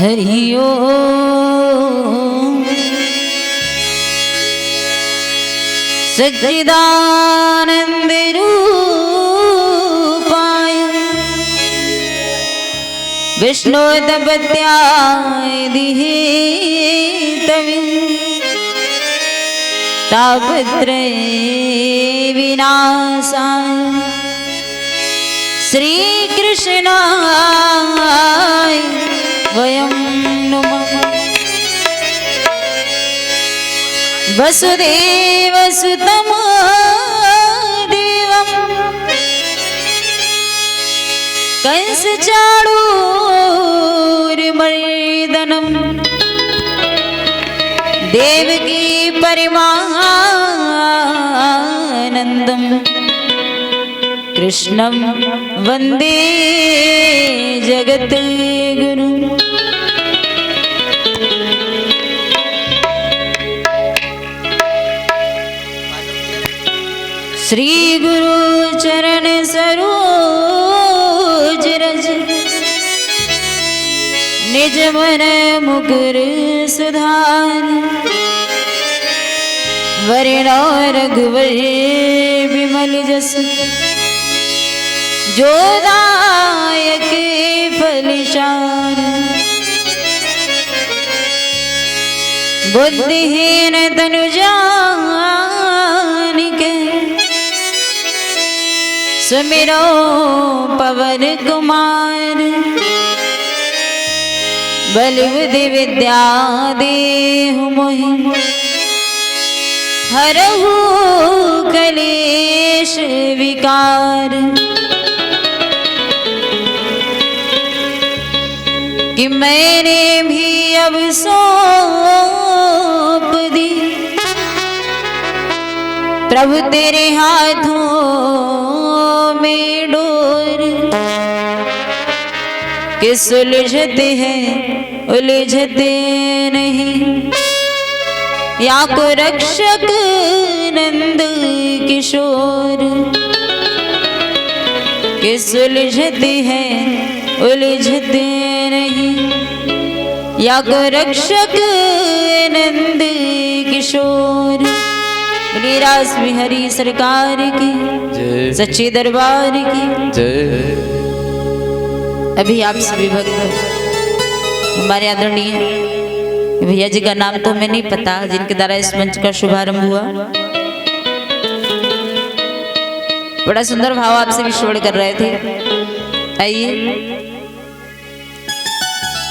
हरि ओम। सच्चिदानंद रूपाय विष्णुपत्याय धीतवे तापत्रय विनाशाय श्री कृष्णाय वयं नमः। वसुदेवसुतं देवं कंसचाणूरमर्दनं देवकी परमानन्दं कृष्णं वन्दे जगद्गुरुम्। श्री गुरु चरण सरोज रज निज मन मुकुर सुधार वरणो रघुवर विमल जस जो दायक फलचार। बुद्धिहीन तनु जानिके सुमिरो पवन कुमार। बल बुद्धि विद्या देहु मोहि हरहु कलेश विकार। कि मैंने भी अब सौंप दी प्रभु तेरे हाथों में डोर। कि सुलझते हैं उलझते नहीं या को रक्षक नंद किशोर। कि सुलझते हैं उलझते नहीं या को रक्षक नंद किशोर। रास बिहारी सरकार की सच्चे दरबार की जय। अभी आप सभी भक्त हमारे आदरणीय भैया जी का नाम तो हमें नहीं पता, जिनके द्वारा इस मंच का शुभारंभ हुआ। बड़ा सुंदर भाव आपसे विश्वण कर रहे थे। आइए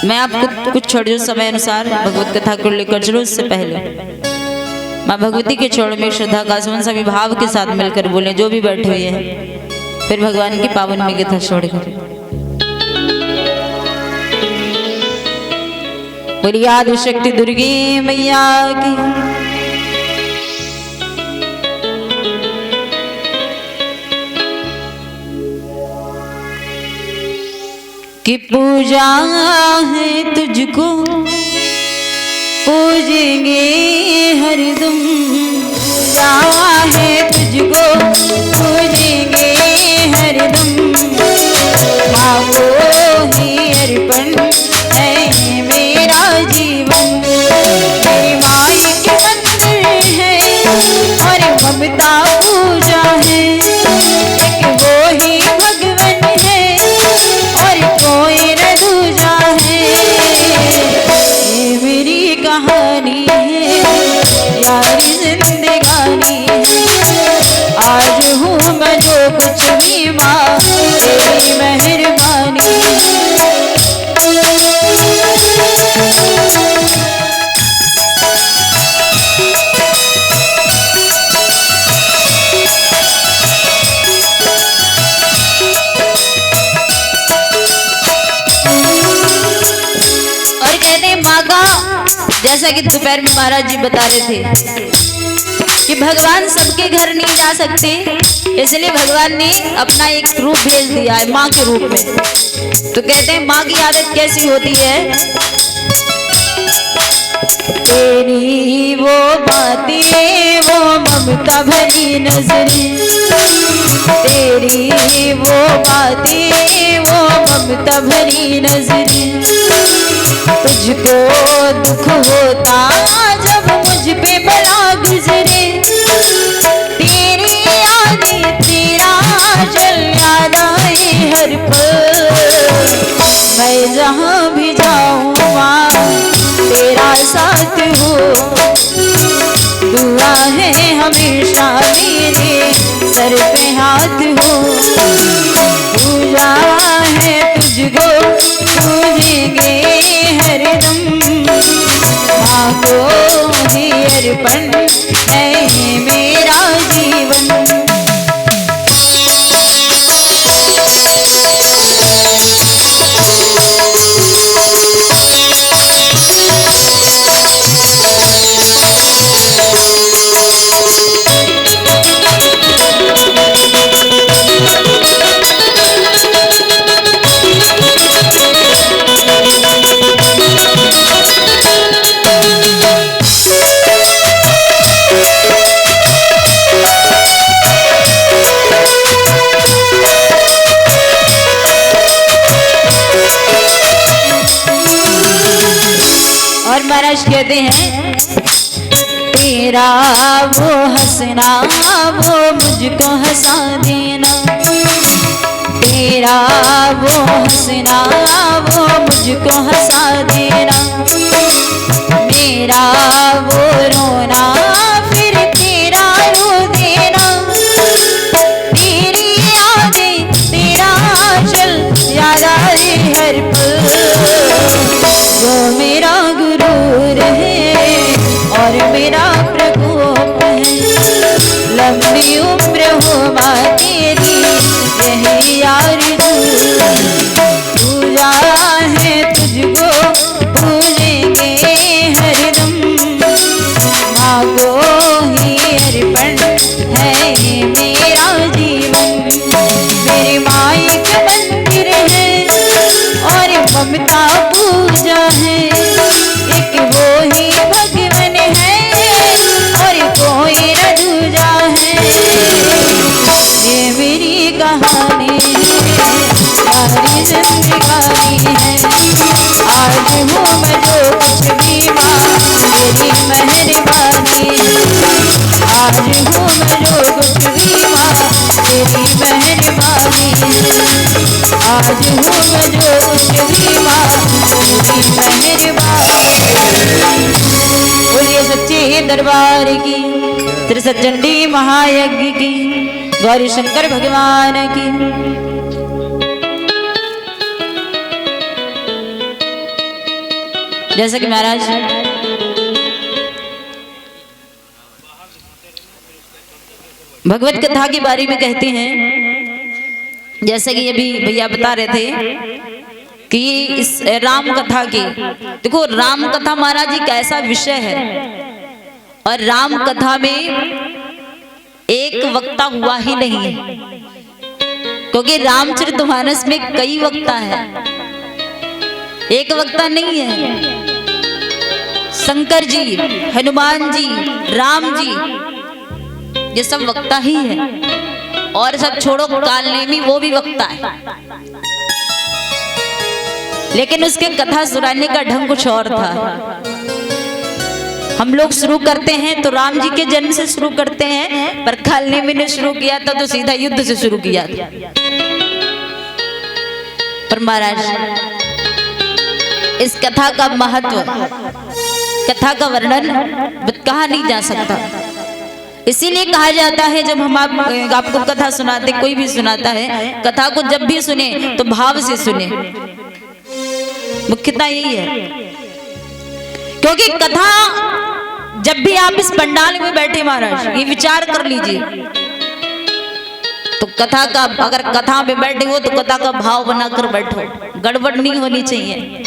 मैं आपको कुछ छोड़ समय अनुसार भगवत कथा को लेकर चलूं। उससे पहले माँ भगवती के छोड़ में श्रद्धा का सुमन सभी भाव के साथ मिलकर बोले, जो भी बैठे हुए हैं, फिर भगवान की पावन में कथा छोड़कर बोलिए आदि शक्ति दुर्गे मैया की। कि पूजा है तुझको पूजेंगे हरदम। पूजा है तुझको पूजेंगे हरदम। माँ को ही अर्पण है मेरा जीवन। मेरी माई के मंदिर है और ममता पूजा है। एक वो ही भगवान है और कोई न दूजा है। ये मेरी कहानी है यारी जिंदगानी है। आज हूँ मैं जो कुछ भी माँ तेरी मेहरबानी। जैसा कि दोपहर में महाराज जी बता रहे थे कि भगवान सबके घर नहीं जा सकते, इसलिए भगवान ने अपना एक रूप भेज दिया है माँ के रूप में। तो कहते हैं माँ की आदत कैसी होती है। तेरी वो बातें वो ममता भरी नजरें, तेरी वो बातें वो ममता भरी नजरें, मुझको दुख होता जब मुझ पे बला गुजरे, तेरी यादें तेरा जल याद आए हर पल। मैं जहाँ भी जाऊँ वहाँ तेरा साथ हो, दुआ है हमेशा मेरे सर पे हाथ हो। पूजा है तुझको पूजेंगे हरदम, माँ को ही अर्पण है मेरा जीवन। महाराज कहते हैं, तेरा वो हंसना वो मुझको हंसा देना, तेरा वो हंसना वो मुझको हंसा देना, मेरा वो रोना फिर तेरा रो देना, तेरी यादें तेरा चल याद आए हर पल। जो मेरा गुरूर है और मेरा प्रकोप है, लंबी उम्र हो माँ तेरी यही आरज़ू। पूजा है तुझको पूजेंगे हरदम, माँ को ही अर्पण है मेरा जीवन। मेरी माँ एक मंदिर है और ममता पूजा है, एक वो ही भगवान है और कोई न दूजा है। ये मेरी कहानी है, सारी जिंदगानी है। आज हूँ मैं जो कुछ भी माँ तेरी मेहरबानी है। आज हूँ मैं जो कुछ भी माँ तेरी मेहरबानी है। आज हूँ मैं जो कुछ भी माँ तेरी मेहरबानी। बोलिए सच्चे दरबार की, त्रिसचंडी महायज्ञ की, गौरी शंकर भगवान की। जैसा कि महाराज भगवत कथा के बारे में कहते हैं, जैसे कि अभी भैया बता रहे थे कि इस राम कथा की, देखो राम कथा महाराज जी कैसा विषय है, और राम कथा में एक वक्ता हुआ ही नहीं है, क्योंकि रामचरितमानस में कई वक्ता है, एक वक्ता नहीं है। शंकर जी, हनुमान जी, राम जी, ये सब वक्ता ही है। और सब छोड़ो, कालनेमी वो भी वक्ता है, लेकिन उसके कथा सुनाने का ढंग कुछ और था। हम लोग शुरू करते हैं तो राम जी के जन्म से शुरू करते हैं, पर कालनेमी ने शुरू किया था तो सीधा युद्ध से शुरू किया था। पर महाराज इस कथा का महत्व, कथा का वर्णन कहा नहीं जा सकता। इसीलिए कहा जाता है जब हम आपको कथा सुनाते, कोई भी सुनाता है, कथा को जब भी सुने तो भाव से सुने। मुख्यता यही है, क्योंकि कथा जब भी आप इस पंडाल में बैठे महाराज, ये विचार कर लीजिए, तो कथा का, अगर कथा में बैठे हो तो कथा का भाव बनाकर बैठो, गड़बड़ नहीं होनी चाहिए।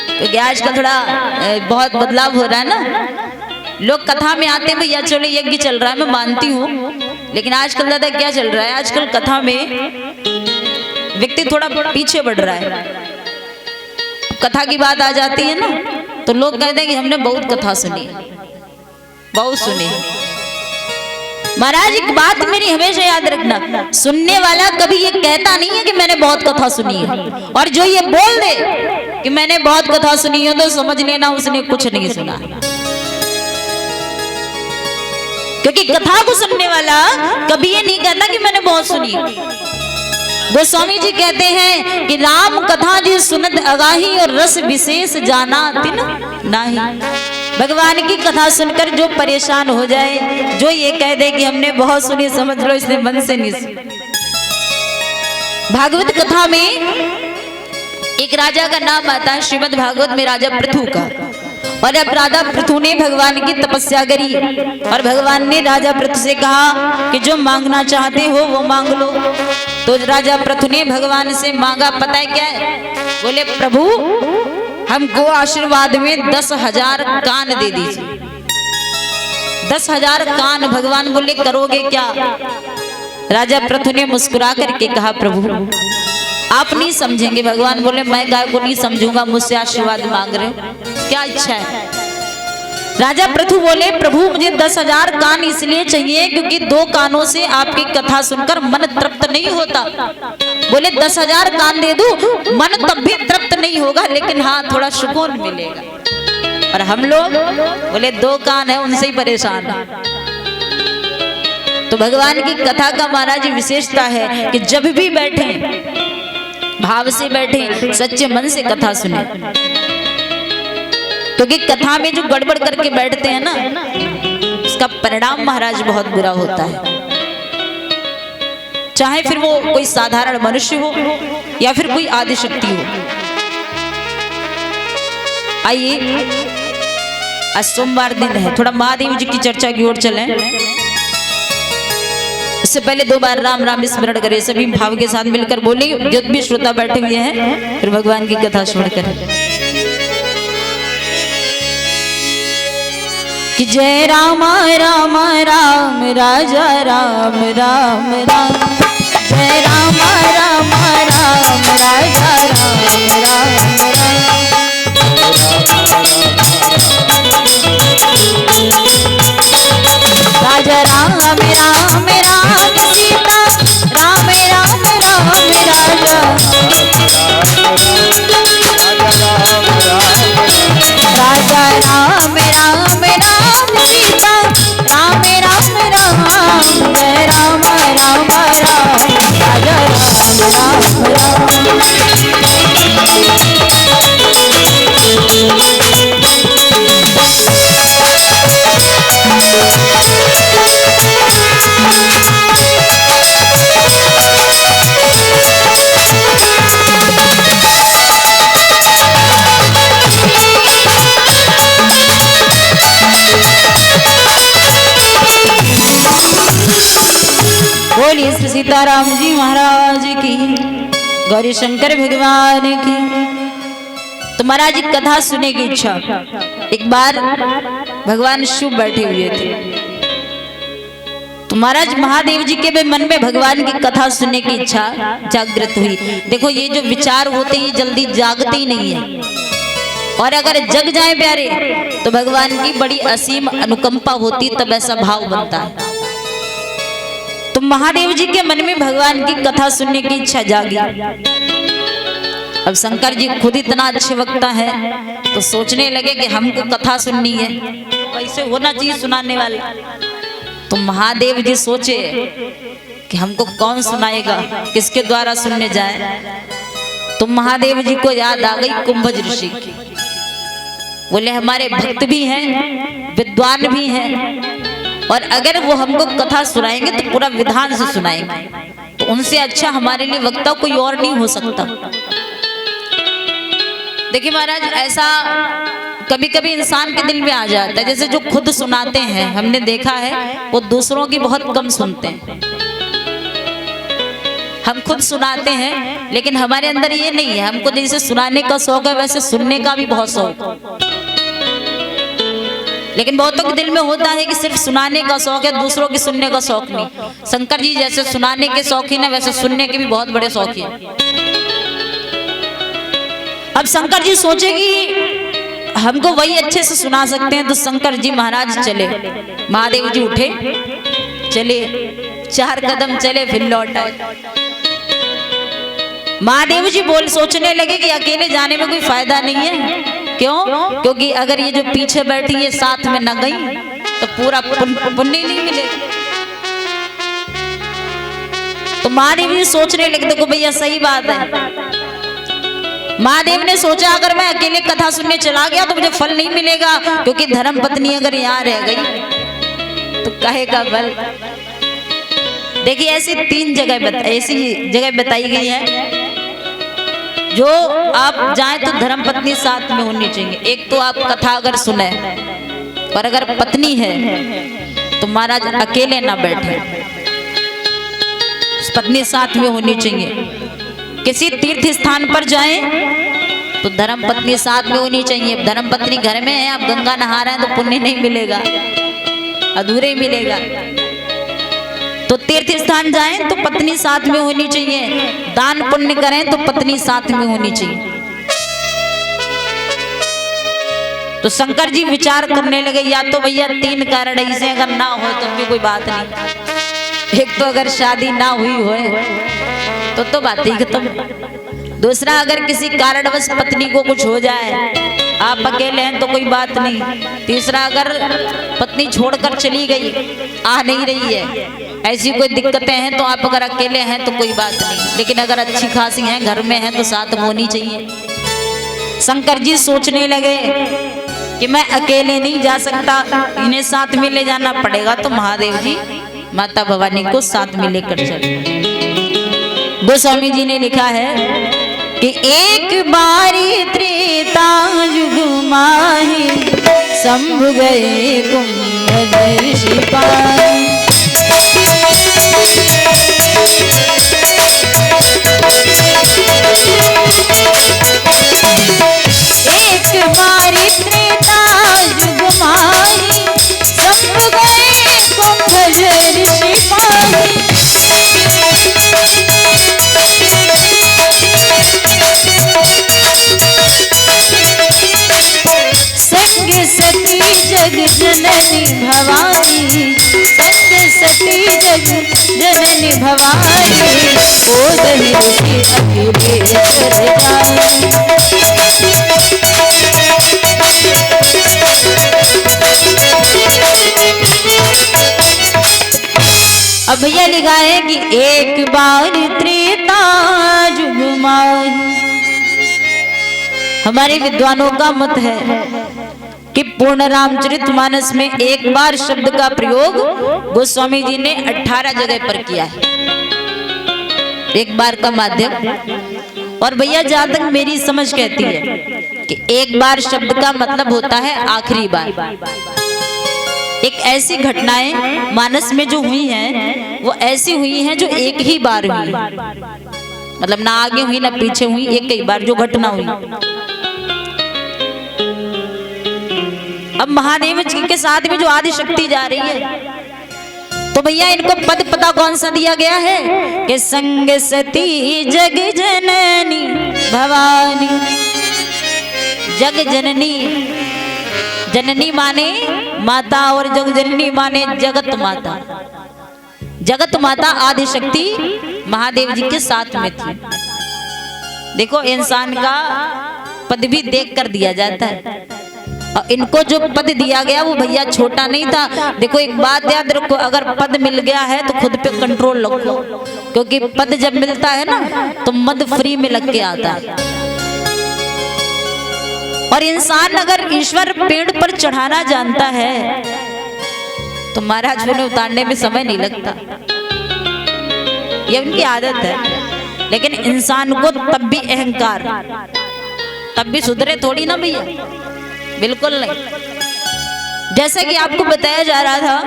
क्योंकि आजकल थोड़ा बहुत बदलाव हो रहा है ना, लोग कथा में आते हैं, भैया चलो यज्ञ चल रहा है, मैं मानती हूँ, लेकिन आजकल दादा क्या चल रहा है, आजकल कथा में व्यक्ति थोड़ा पीछे बढ़ रहा है। कथा की बात आ जाती है ना, तो लोग कहते हैं कि हमने बहुत कथा सुनी, बहुत सुनी। महाराज एक बात मेरी हमेशा याद रखना, सुनने वाला कभी ये कहता नहीं है कि मैंने बहुत कथा सुनी है, और जो ये बोल दे कि मैंने बहुत कथा सुनी हो तो समझ लेना उसने कुछ नहीं सुना, क्योंकि कथा को सुनने वाला कभी ये नहीं कहता कि मैंने बहुत सुनी। गोस्वामी जी कहते हैं कि राम कथा जी सुनत अगाही और रस विशेष जाना तिन नाही। भगवान की कथा सुनकर जो परेशान हो जाए, जो ये कह दे कि हमने बहुत सुनी, समझ लो इसने मन से नहीं सुनी। भागवत कथा में एक राजा का नाम आता है, श्रीमद् भागवत में राजा पृथु का। और अब राजा पृथु ने भगवान की तपस्या करी और भगवान ने राजा पृथु से कहा कि जो मांगना चाहते हो वो मांग लो। तो राजा पृथु ने भगवान से मांगा, पता है क्या है? बोले प्रभु हमको आशीर्वाद में 10,000 कान दे दीजिए। 10,000 कान। भगवान बोले करोगे क्या? राजा पृथु ने मुस्कुरा करके कहा प्रभु आप नहीं समझेंगे। भगवान बोले मैं गाय को नहीं समझूंगा, मुझसे आशीर्वाद मांग रहे हो, क्या इच्छा है? राजा पृथु बोले प्रभु मुझे 10,000 कान इसलिए चाहिए क्योंकि 2 कानों से आपकी कथा सुनकर मन तृप्त नहीं होता। बोले 10,000 कान दे दूं, मन तब भी तृप्त नहीं होगा, लेकिन हाँ थोड़ा सुकून मिलेगा। और हम लोग बोले 2 कान है उनसे ही परेशान है। तो भगवान की कथा का महाराज विशेषता है कि जब भी बैठे भाव से बैठे, सच्चे मन से कथा सुने, क्योंकि कथा में जो गड़बड़ करके बैठते हैं ना, उसका परिणाम महाराज बहुत बुरा होता है। चाहे फिर वो कोई साधारण मनुष्य हो या फिर कोई आदि शक्ति हो। आइए आज सोमवार दिन है, थोड़ा महादेव जी की चर्चा की ओर चलें। इससे पहले 2 बार राम राम स्मरण करें, सभी भाव के साथ मिलकर बोले। जो भी श्रोता बैठे हुए हैं फिर भगवान की कथा श्रवण करें कि जय राम राम राम राजा राम राम राम, जय राम राम राम राजा राम राम राम, राजा राम राम राम सीता राम राम राम राजा, राजा राम राम राम सीता राम राम राम, जय राम राम राम राजा राम राम बोलिए श्री सीताराम जी महाराज की, गौरी शंकर भगवान की। तो महाराज कथा सुनने की इच्छा। एक बार भगवान शिव बैठे हुए थे, तो महाराज महादेव जी के भी मन में भगवान की कथा सुनने की इच्छा जागृत हुई। देखो ये जो विचार होते हैं जल्दी जागते ही नहीं है, और अगर जग जाए प्यारे तो भगवान की बड़ी असीम अनुकंपा होती, तब ऐसा भाव बनता है। तो महादेव जी के मन में भगवान की कथा सुनने की इच्छा जागी। अब शंकर जी खुद इतना अच्छे वक्ता है तो सोचने लगे कि हमको कथा सुननी है, कैसे होना चाहिए सुनाने वाले। तो महादेव जी सोचे कि हमको कौन सुनाएगा, किसके द्वारा सुनने जाए। तो महादेव जी को याद आ गई कुंभज ऋषि की। बोले हमारे भक्त भी हैं, विद्वान भी हैं, और अगर वो हमको कथा सुनाएंगे तो पूरा विधान से सुनाएंगे, तो उनसे अच्छा हमारे लिए वक्ता कोई और नहीं हो सकता। देखिए महाराज ऐसा कभी कभी इंसान के दिल में आ जाता है, जैसे जो खुद सुनाते हैं हमने देखा है वो दूसरों की बहुत कम सुनते हैं। हम खुद सुनाते हैं लेकिन हमारे अंदर ये नहीं है। हमको जैसे सुनाने का शौक है वैसे सुनने का भी बहुत शौक, लेकिन बहुतों के दिल में होता है कि सिर्फ सुनाने का शौक है, दूसरों की सुनने का शौक नहीं। शंकर जी जैसे सुनाने के शौकीन है वैसे सुनने के भी बहुत बड़े शौकीन है। अब शंकर जी सोचे कि हमको वही अच्छे से सुना सकते हैं, तो शंकर जी महाराज चले। महादेव जी उठे, चले, 4 कदम चले, फिर लौट आए। महादेव जी सोचने लगे कि अकेले जाने में कोई फायदा नहीं है। क्यों? क्योंकि अगर ये जो पीछे बैठी है साथ में न गई तो पूरा पुण्य नहीं मिलेगा। तो महादेव जी सोचने लगे, देखो भैया सही बात है। महादेव ने सोचा अगर मैं अकेले कथा सुनने चला गया तो मुझे फल नहीं मिलेगा, क्योंकि धर्म पत्नी अगर यहाँ रह गई तो कहेगा बल। देखिए ऐसी ऐसी जगह बताई गई है जो आप जाएं तो धर्म पत्नी साथ में होनी चाहिए। एक तो आप कथा अगर सुने और अगर पत्नी है तो महाराज अकेले ना बैठे, पत्नी साथ में होनी चाहिए। किसी तीर्थ स्थान पर जाएं तो धर्म पत्नी साथ में होनी चाहिए। धर्म पत्नी घर में है, आप गंगा नहा रहे हैं तो पुण्य नहीं मिलेगा, अधूरे ही मिलेगा। तो तीर्थ स्थान जाएं तो पत्नी साथ में होनी चाहिए। दान पुण्य करें तो पत्नी साथ में होनी चाहिए। तो शंकर जी विचार करने लगे, या तो भैया 3 कारण ऐसे अगर ना हो तो भी कोई बात नहीं। एक तो अगर शादी ना हुई हो तो बात ही खत्म। दूसरा, अगर किसी कारणवश पत्नी को कुछ हो जाए, आप अकेले हैं तो कोई बात नहीं। तीसरा, अगर पत्नी छोड़कर चली गई, आ नहीं रही है, ऐसी कोई दिक्कतें हैं तो आप अगर अकेले हैं तो कोई बात नहीं। लेकिन अगर अच्छी खासी हैं, घर में हैं, तो साथ में होनी चाहिए। शंकर जी सोचने लगे कि मैं अकेले नहीं जा सकता, इन्हें साथ में ले जाना पड़ेगा। तो महादेव जी माता भवानी को साथ में लेकर चले। गोस्वामी जी ने लिखा है कि एक बारी त्रेता युग माही, शंभु गए कुंभदर्शी पाई। एक बारी त्रेता युग माही, शंभु गए कुंभदर्शी पाई। संग सती जग जननी भवानी, संग सती जग जननी भवानी, बोधहि ऋषि अखिलेश जाई। अब भैया लिखा है कि एक बार त्रेता युग माही। हमारे विद्वानों का मत है कि पूर्ण रामचरितमानस में एक बार शब्द का प्रयोग गोस्वामी जी ने 18 जगह पर किया है, एक बार का माध्यम। और भैया जहां तक मेरी समझ कहती है कि एक बार शब्द का मतलब होता है आखिरी बार। एक ऐसी घटनाएं मानस में जो हुई हैं वो ऐसी हुई हैं जो एक ही बार हुई, मतलब ना आगे हुई ना पीछे हुई, एक ही बार जो घटना हुई। अब महादेव जी के साथ में जो आदि शक्ति जा रही है, तो भैया इनको पद पता कौन सा दिया गया है कि संग सती जग जननी भवानी। जग जननी, जननी माने माता और जग जननी माने जगत माता। जगत माता आदि शक्ति महादेव जी के साथ में थी। देखो इंसान का पद भी देख कर दिया जाता है, और इनको जो पद दिया गया वो भैया छोटा नहीं था। देखो एक बात याद रखो, अगर पद मिल गया है तो खुद पे कंट्रोल रखो, क्योंकि पद जब मिलता है ना तो मद फ्री में लग के आता है। और इंसान अगर ईश्वर पेड़ पर चढ़ाना जानता है तो महाराज उन्हें उतारने में समय नहीं लगता, ये उनकी आदत है। लेकिन इंसान को तब भी अहंकार, तब भी सुधरे थोड़ी ना भैया, बिल्कुल नहीं। जैसे कि आपको बताया जा रहा था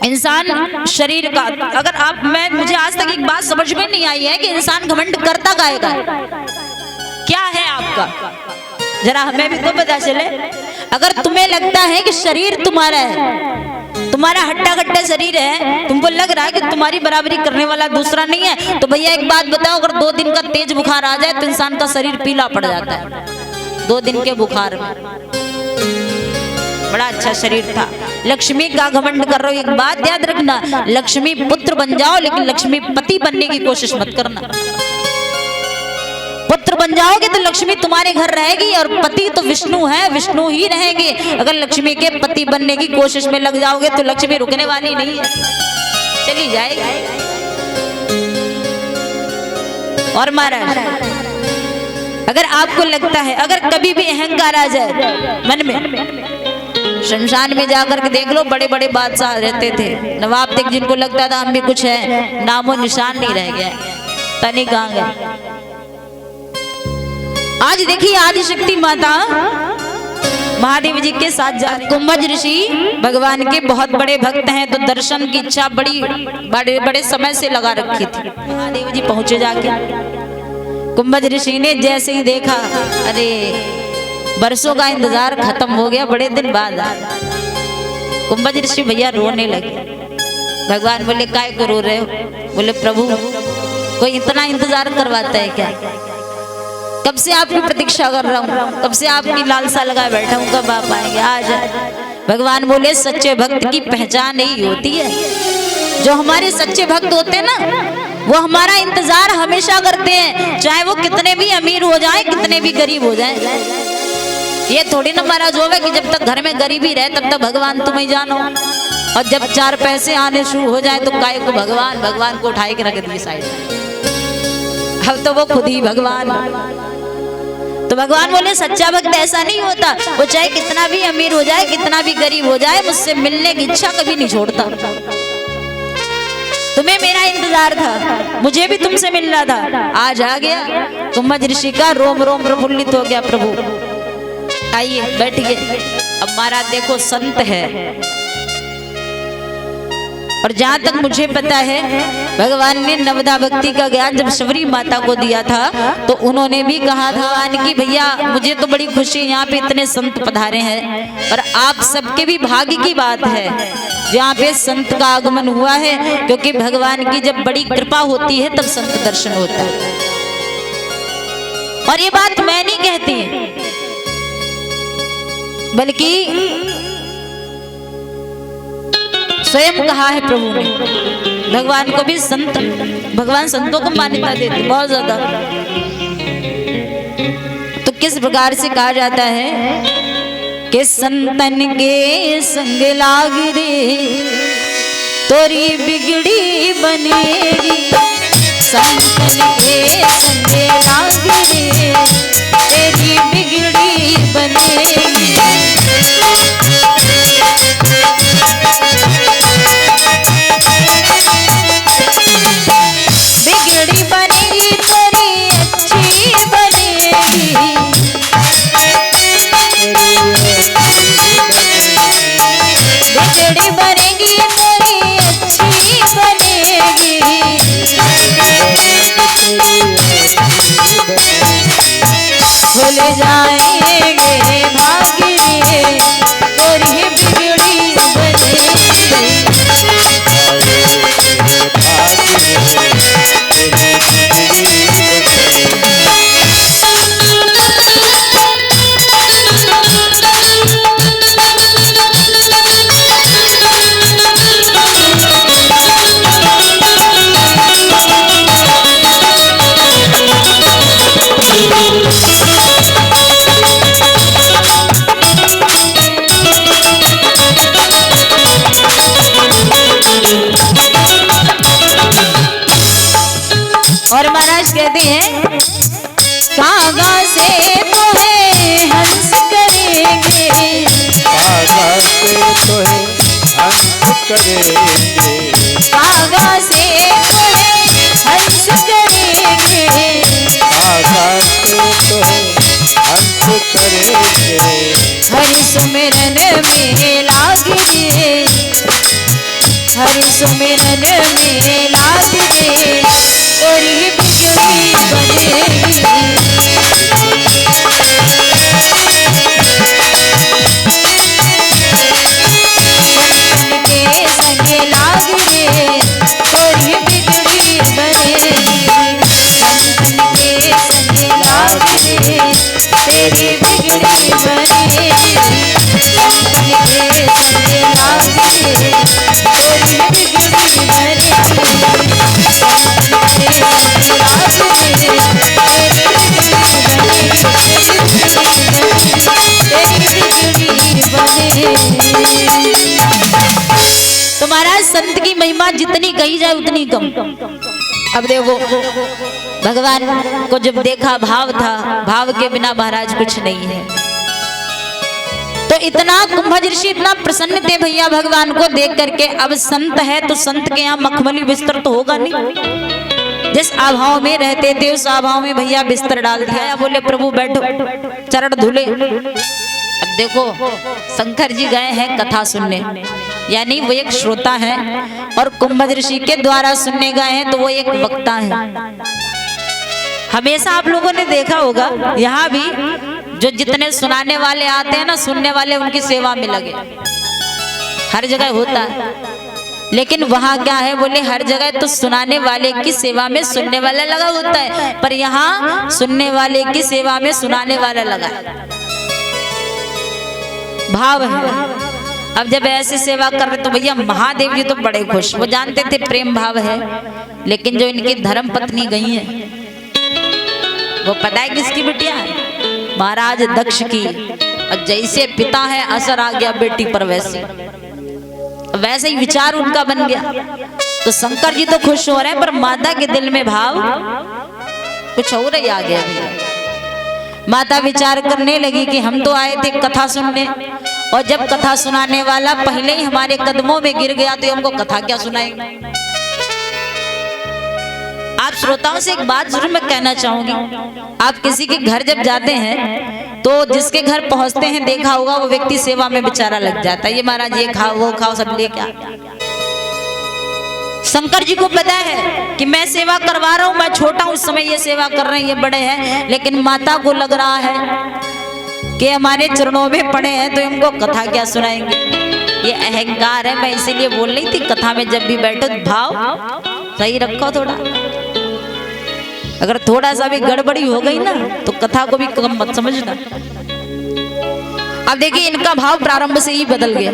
इंसान शरीर का, अगर आप मुझे आज तक एक बात समझ में नहीं आई है कि इंसान घमंड करता काहेगा, क्या है आपका, जरा हमें भी तो पता चले। अगर तुम्हें लगता है कि शरीर तुम्हारा है, तुम्हारा हट्टा कट्टा शरीर है, तुमको लग रहा है कि तुम्हारी बराबरी करने वाला दूसरा नहीं है, तो भैया एक बात बताओ, अगर 2 दिन का तेज बुखार आ जाए तो इंसान का शरीर पीला पड़ जाता है। 2 दिन के बुखार में बड़ा अच्छा शरीर था। लक्ष्मी का घमंड कर रहे हो, एक बात याद रखना, लक्ष्मी पुत्र बन जाओ लेकिन लक्ष्मी पति बनने की कोशिश मत करना। बन जाओगे तो लक्ष्मी तुम्हारे घर रहेगी, और पति तो विष्णु है, विष्णु ही रहेंगे। अगर लक्ष्मी के पति बनने की कोशिश में लग जाओगे तो लक्ष्मी रुकने वाली नहीं है, चली जाएगी। और महाराज, अगर आपको लगता है, अगर कभी भी अहंकार आ जाए मन में, शमशान में जाकर के देख लो, बड़े बड़े बादशाह रहते थे, नवाब तक जिनको लगता था हम भी कुछ है, नामो निशान नहीं रह गया, तनी कहां गए। आज देखिए आदिशक्ति माता महादेव जी के साथ जा रहे। कुंभज ऋषि भगवान के बहुत बड़े भक्त हैं, तो दर्शन की इच्छा बड़े बड़े समय से लगा रखी थी। महादेव जी पहुंचे जाके, कुंभज ऋषि ने जैसे ही देखा, अरे बरसों का इंतजार खत्म हो गया, बड़े दिन बाद कुंभज ऋषि भैया रोने लगे। भगवान बोले काय को रो रहे हो? बोले प्रभु कोई इतना इंतजार करवाता है क्या? कब से आपकी प्रतीक्षा कर रहा हूँ, कब से आपकी लालसा लगा बैठा हूँ, कब आप आएंगे, आज। भगवान बोले सच्चे भक्त की पहचान यही होती है, जो हमारे सच्चे भक्त होते हैं ना, वो हमारा इंतजार हमेशा करते हैं, चाहे वो कितने भी अमीर हो जाए, कितने भी गरीब हो जाए। ये थोड़ी ना महाराज होगा कि जब तक घर में गरीबी रहे तब तक भगवान तुम्हें जानो, और जब चार पैसे आने शुरू हो जाए तो काय को भगवान को उठाए के रख दिए साइड। अब तो वो खुद ही भगवान। तो भगवान बोले सच्चा भक्त ऐसा नहीं होता, वो चाहे कितना भी अमीर हो जाए, कितना भी गरीब हो जाए, मुझसे मिलने की इच्छा कभी नहीं छोड़ता। तुम्हें मेरा इंतजार था, मुझे भी तुमसे मिलना था, आज आ गया। कुंभज ऋषि का रोम रोम प्रफुल्लित हो गया। प्रभु आइए बैठिए। अब महाराज देखो संत है, और जहां तक मुझे पता है भगवान ने नवदा भक्ति का ज्ञान जब शबरी माता को दिया था, तो उन्होंने भी कहा था भगवान की भैया मुझे तो बड़ी खुशी, यहाँ पे इतने संत पधारे हैं, और आप सबके भी भाग्य की बात है जहाँ पे संत का आगमन हुआ है, क्योंकि भगवान की जब बड़ी कृपा होती है तब संत दर्शन होता है। और ये बात मैं नहीं कहती, बल्कि स्वयं कहा है प्रभु ने। भगवान को भी संत, भगवान संतों को मान्यता देते बहुत ज्यादा। तो किस प्रकार से कहा जाता है कि संतन के संग लाग रे तोरी बिगड़ी बनेगी, संतन के संग लाग रे तेरी बिगड़ी बनेगी। बिगड़ी बनेगी तेरी अच्छी बनेगी, बिगड़ी बनेगी तेरी अच्छी बनेगी। भूल जाएंगे भाग्य तेरी बिगड़ी बनेगी। और महाराज कहते हैं कागा से तो है हंस करेंगे, कागा से तो है हंस करेंगे, कागा से तो है हंस करेंगे, कागा से तो है हंस करेंगे। हरि सुमिरन में लाग रे, हरि सुमिरन में लाग रे तोरी बिगड़ी बनेगी। संतन के संग लाग रे तोरी बिगड़ी बनेगी, संतन के संग लाग रे तेरी बिगड़ी बनेगी, संतन के संग लाग रे तोरी बिगड़ी बनेगी। संत की महिमा जितनी कही जाए उतनी कम। अब देखो भगवान को जब देखा भाव था, भाव के बिना महाराज कुछ नहीं है। तो इतना कुंभज ऋषि इतना प्रसन्न थे भैया भगवान को देख करके। अब संत है तो संत के यहाँ मखमली बिस्तर तो होगा नहीं, जिस आभाव में रहते थे उस आभाव में भैया बिस्तर डाल दिया। बोले प्रभु बैठो, चरण धुले। अब देखो शंकर जी गए हैं कथा सुनने, यानी वो एक श्रोता है, और कुंभज ऋषि के द्वारा सुनने गए हैं तो वो एक वक्ता है। हमेशा आप लोगों ने देखा होगा यहाँ भी जो जितने सुनाने वाले आते हैं ना, सुनने वाले उनकी सेवा में लगे, हर जगह होता है। लेकिन वहां क्या है, बोले हर जगह तो सुनाने वाले की सेवा में सुनने वाला लगा होता है, पर यहाँ सुनने वाले की सेवा में सुनाने वाला लगा है। भाव है। अब जब ऐसी सेवा कर रहे तो भैया महादेव जी तो बड़े खुश, वो जानते थे प्रेम भाव है। लेकिन जो इनकी धर्म पत्नी गई है, वो पता है किसकी बिटिया है? महाराज दक्ष की। और जैसे पिता है असर आ गया बेटी पर, वैसे ही विचार उनका बन गया। तो शंकर जी तो खुश हो रहे हैं, पर माता के दिल में भाव कुछ और ही आ गया। माता विचार करने लगी कि हम तो आए थे कथा सुनने, और जब कथा सुनाने वाला पहले ही हमारे कदमों में गिर गया तो हमको कथा क्या सुनाएंगे। आप श्रोताओं से एक बात जरूर मैं कहना चाहूंगी, आप किसी के घर जब जाते हैं तो जिसके घर पहुंचते हैं देखा होगा वो व्यक्ति सेवा में बेचारा लग जाता है। ये महाराज ये खाओ वो खाओ सब लेके आ। शंकर जी को पता है कि मैं सेवा करवा रहा हूं, मैं छोटा हूं उस समय ये सेवा कर रहे हैं, ये बड़े हैं। लेकिन माता को लग रहा है कि हमारे चरणों में पड़े हैं तो इनको कथा क्या सुनाएंगे। ये अहंकार है। मैं इसीलिए बोल रही थी कथा में जब भी बैठो भाव सही रखो थोड़ा। अगर थोड़ा सा भी गड़बड़ी हो गई ना तो कथा को भी कम मत समझना। अब देखिए इनका भाव प्रारंभ से ही बदल गया।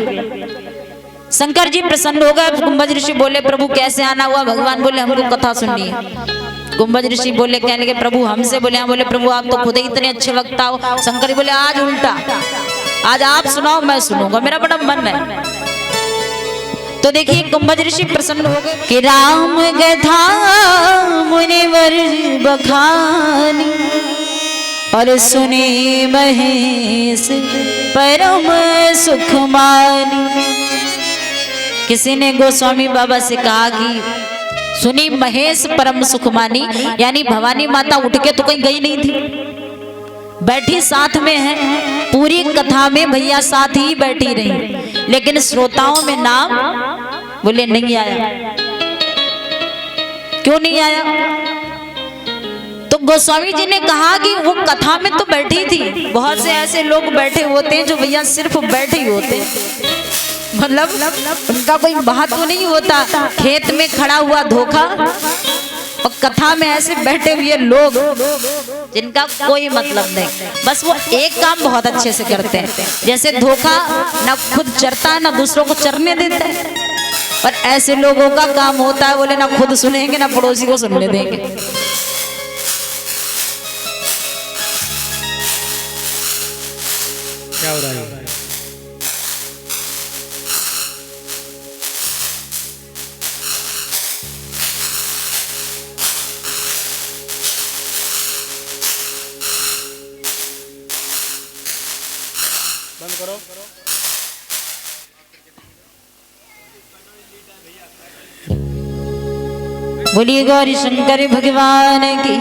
शंकर जी प्रसन्न हो गए। कुंभज ऋषि बोले प्रभु कैसे आना हुआ? भगवान बोले हमको कथा सुननी है। कुंभज ऋषि बोले कहने लगे प्रभु हमसे? बोले हाँ। बोले प्रभु आप तो खुद ही इतने अच्छे वक्ता हो। शंकर जी बोले आज उल्टा, आज आप सुनाओ मैं सुनूंगा, मेरा बड़ा मन है। तो देखिए कुंभज ऋषि प्रसन्न हो गए कि राम गधा मुनिवर बखानी और सुने महेश परम सुख मानी। किसी ने गोस्वामी बाबा से कहा कि सुनी महेश परम सुख मानी, यानी भवानी माता उठ के तो कहीं गई नहीं थी, बैठी साथ में है। पूरी कथा में भैया साथ ही बैठी रही, लेकिन श्रोताओं में नाम बोले नहीं आया। क्यों नहीं आया? तो गोस्वामी जी ने कहा कि वो कथा में तो बैठी थी। बहुत से ऐसे लोग बैठे होते हैं जो भैया सिर्फ बैठे ही होते हैं, मतलब उनका कोई महत्व नहीं होता। खेत में खड़ा हुआ धोखा और कथा में ऐसे बैठे हुए लोग जिनका कोई मतलब नहीं, बस वो एक काम बहुत अच्छे से करते हैं। जैसे धोखा ना खुद चरता है ना दूसरों को चरने देता है, और ऐसे लोगों का काम होता है बोले ना खुद सुनेंगे ना पड़ोसी को सुनने देंगे। क्या हो रहा है? बंद करो। बोलिए गौरी शंकर भगवान की,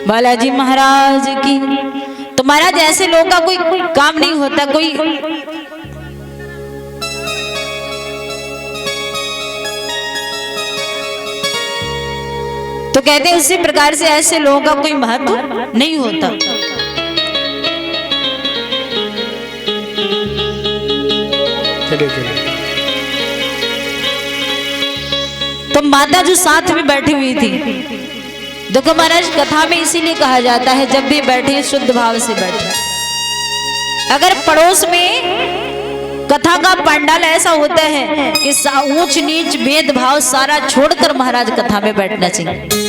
बालाजी महाराज की। तो महाराज ऐसे लोगों का कोई काम नहीं होता, कोई तो कहते हैं उसी प्रकार से ऐसे लोगों का कोई महत्व नहीं होता। तो माता जो साथ में बैठी हुई थी, देखो महाराज कथा में इसीलिए कहा जाता है जब भी बैठे शुद्ध भाव से बैठे। अगर पड़ोस में कथा का पंडाल ऐसा होता है कि ऊंच नीच भेदभाव सारा छोड़कर महाराज कथा में बैठना चाहिए।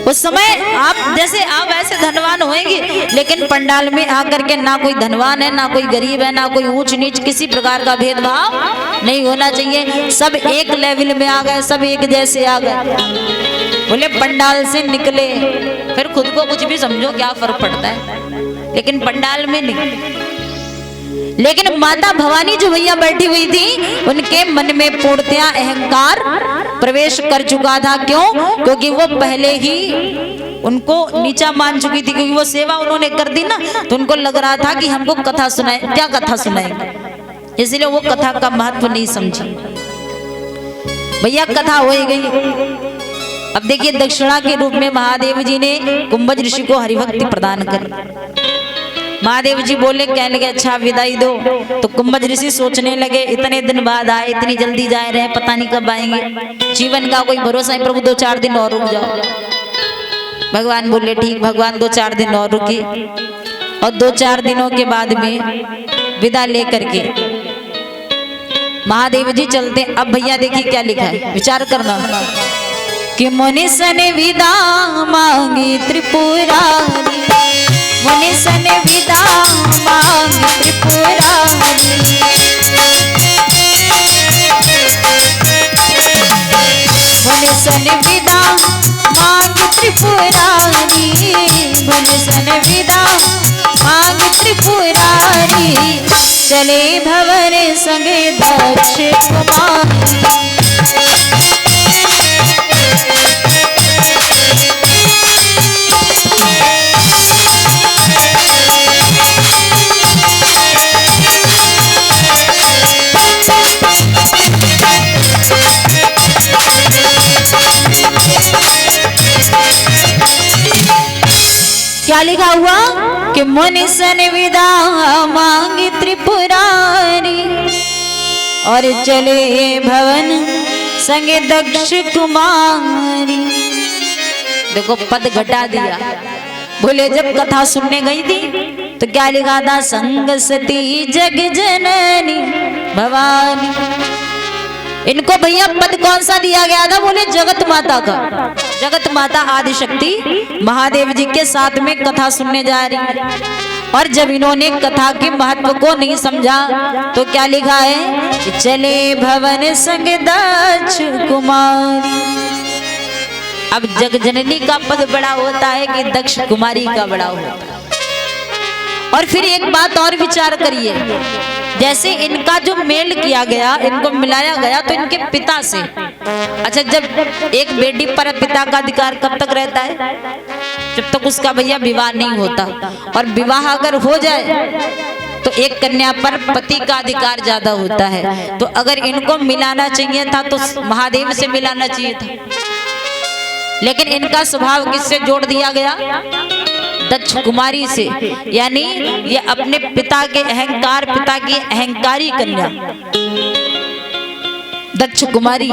उस समय आप जैसे आप ऐसे धनवान होंगे, लेकिन पंडाल में आकर के ना कोई धनवान है, ना कोई गरीब है, ना कोई ऊंच नीच, किसी प्रकार का भेदभाव नहीं होना चाहिए। सब एक लेवल में आ गए, सब एक जैसे आ गए। बोले पंडाल से निकले, फिर खुद को कुछ भी समझो क्या फर्क पड़ता है, लेकिन पंडाल में नहीं। लेकिन माता भवानी जो भैया बैठी हुई थी, उनके मन में पूर्णतया अहंकार प्रवेश कर चुका था। क्यों? क्योंकि वो पहले ही उनको नीचा मान चुकी थी, क्योंकि वो सेवा उन्होंने कर दी ना, तो उनको लग रहा था कि हमको कथा सुनाए, क्या कथा सुनाएंगे, इसलिए वो कथा का महत्व नहीं समझी। भैया कथा हो गई। अब देखिए दक्षिणा के रूप में महादेव जी ने कुंभज ऋषि को हरिभक्ति प्रदान करी। महादेव जी बोले, कहने लगे अच्छा विदाई दो। तो कुंभज ऋषि सोचने लगे, इतने दिन बाद आए, इतनी जल्दी जा रहे हैं, पता नहीं कब आएंगे, जीवन का कोई भरोसा नहीं, प्रभु 2-4 दिन और रुक जाओ। भगवान बोले ठीक। भगवान 2-4 दिन और रुके, और 2-4 दिनों के बाद में विदा लेकर के महादेव जी चलते। अब भैया देखिए क्या लिखा है, विचार करना कि मुनि सन विदा मांगी त्रिपुरारी, मुनि सन विदा मांगी त्रिपुरारी, मुनि सन विदा मांगी त्रिपुरारी, मुनि सन विदा मांगी त्रिपुरारी, चले भवन संग दक्ष कुमारी। क्या लिखा हुआ कि मुनि सन विदा मांगी त्रिपुरारी, और चले भवन संग दक्ष कुमारी। देखो पद घटा दिया। बोले जब कथा सुनने गई थी तो क्या लिखा था, संग सती जग जननी भवानी। इनको भैया पद कौन सा दिया गया था? बोले जगत माता का। जगत माता आदिशक्ति महादेव जी के साथ में कथा सुनने जा रही है, और जब इन्होंने कथा के महत्व को नहीं समझा तो क्या लिखा है कि चले भवन संग दक्ष कुमारी। अब जग जननी का पद बड़ा होता है कि दक्ष कुमारी का बड़ा होता है। और फिर एक बात और विचार करिए, जैसे इनका जो मेल किया गया, इनको मिलाया गया तो इनके पिता से। अच्छा, जब एक बेटी पर पिता का अधिकार कब तक रहता है? जब तक उसका भैया विवाह नहीं होता। और विवाह अगर हो जाए तो एक कन्या पर पति का अधिकार ज्यादा होता है। तो अगर इनको मिलाना चाहिए था तो महादेव से मिलाना चाहिए था, लेकिन इनका स्वभाव किससे जोड़ दिया गया? दक्ष कुमारी से। यानी ये अपने पिता के अहंकार, पिता की अहंकारी कन्या दक्ष कुमारी,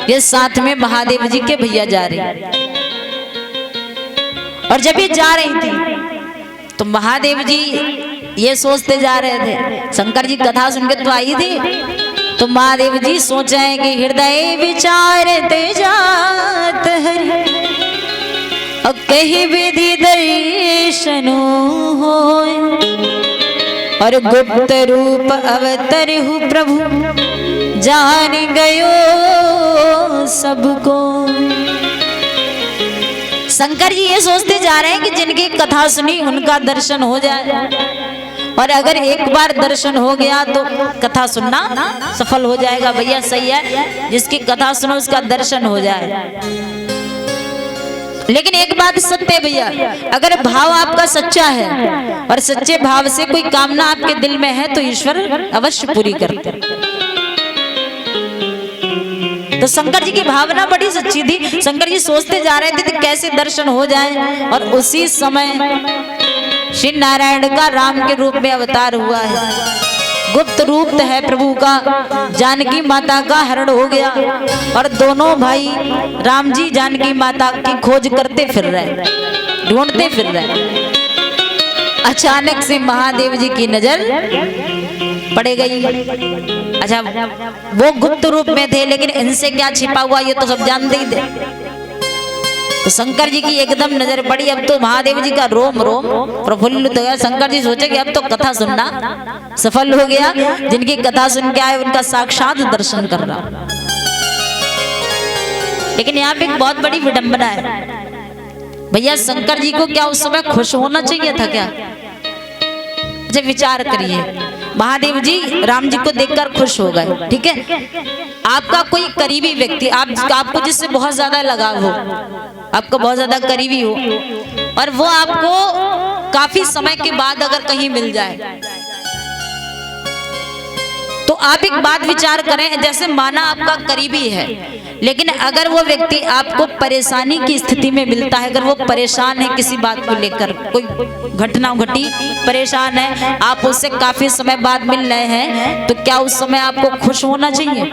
ये साथ में महादेव जी के भैया जा रहे। और जब ये जा रही थी तो महादेव जी ये सोचते जा रहे थे, शंकर जी कथा सुन के तो आई थी, तो महादेव जी सोचे कि हृदय विचारते जात हरि, अब कहीं विधि दर्शनो होय, और गुप्त रूप अवतरहु प्रभु जान गयो सबको। शंकर जी ये सोचते जा रहे हैं कि जिनकी कथा सुनी उनका दर्शन हो जाए, और अगर एक बार दर्शन हो गया तो कथा सुनना सफल हो जाएगा। भैया सही है, जिसकी कथा सुनो उसका दर्शन हो जाए। लेकिन एक बात सत्य है भैया, अगर भाव आपका सच्चा है और सच्चे भाव से कोई कामना आपके दिल में है तो ईश्वर अवश्य पूरी करते हैं। तो शंकर जी की भावना बड़ी सच्ची थी। शंकर जी सोचते जा रहे थे कैसे दर्शन हो जाए, और उसी समय श्री नारायण का राम के रूप में अवतार हुआ है। गुप्त रूप है प्रभु का, जानकी माता का हरण हो गया, और दोनों भाई राम जी जानकी माता की खोज करते फिर रहे, ढूंढते फिर रहे। अचानक से महादेव जी की नजर पड़ गई। अच्छा, वो गुप्त रूप में थे, लेकिन इनसे क्या छिपा हुआ ये तो सब जानते ही थे। तो शंकर जी की एकदम नजर पड़ी। अब तो महादेव जी का रोम रोम प्रफुल्लित हो गया। शंकर जी सोचे कि अब तो कथा सुनना सफल हो गया। जिनकी कथा सुन के आए उनका साक्षात दर्शन कर रहा। लेकिन यहाँ पे एक बहुत बड़ी विडंबना है भैया। शंकर जी को क्या उस समय खुश होना चाहिए था क्या? जब विचार करिए, महादेव जी राम जी को देखकर खुश हो गए, ठीक है। आपका कोई करीबी व्यक्ति, आपको जिससे बहुत ज्यादा लगाव हो, आपको बहुत ज्यादा करीबी हो, और वो आपको काफी समय के बाद अगर कहीं मिल जाए, तो आप एक बात विचार करें। जैसे माना आपका करीबी है, लेकिन अगर वो व्यक्ति आपको परेशानी की स्थिति में मिलता है, अगर वो परेशान है किसी बात को लेकर, कोई घटना घटी, परेशान है, आप उससे काफी समय बाद मिल रहे हैं, तो क्या उस समय आपको खुश होना चाहिए?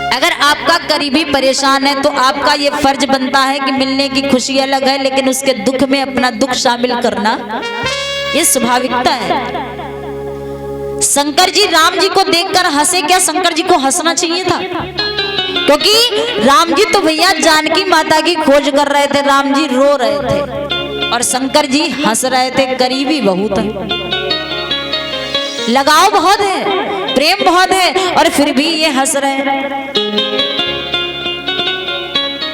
अगर आपका करीबी परेशान है तो आपका ये फर्ज बनता है कि मिलने की खुशी अलग है, लेकिन उसके दुख में अपना दुख शामिल करना ये स्वाभाविकता है। शंकर जी राम जी को देखकर हंसे, क्या शंकर जी को हंसना चाहिए था? क्योंकि राम जी तो भैया जानकी माता की खोज कर रहे थे, राम जी रो रहे थे और शंकर जी हंस रहे थे। करीबी बहुत है, लगाव बहुत है, प्रेम बहुत है, और फिर भी ये हंस रहे हैं।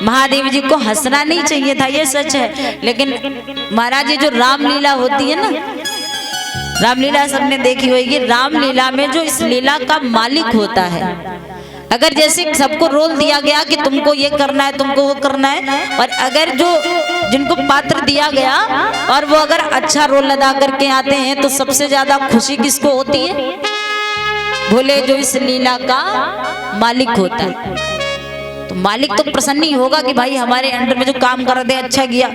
महादेव जी को हंसना नहीं चाहिए था, ये सच है। लेकिन महाराज ये जो रामलीला होती है ना, रामलीला सबने देखी होगी। रामलीला में जो इस लीला का मालिक होता है, अगर जैसे सबको रोल दिया गया कि तुमको ये करना है, तुमको वो करना है, और अगर जो जिनको पात्र दिया गया और वो अगर अच्छा रोल अदा करके आते हैं, तो सबसे ज्यादा खुशी किसको होती है? बोले जो इस लीला का मालिक होता है। तो मालिक तो प्रसन्न ही होगा कि भाई हमारे अंडर में जो काम कर रहे थे अच्छा किया।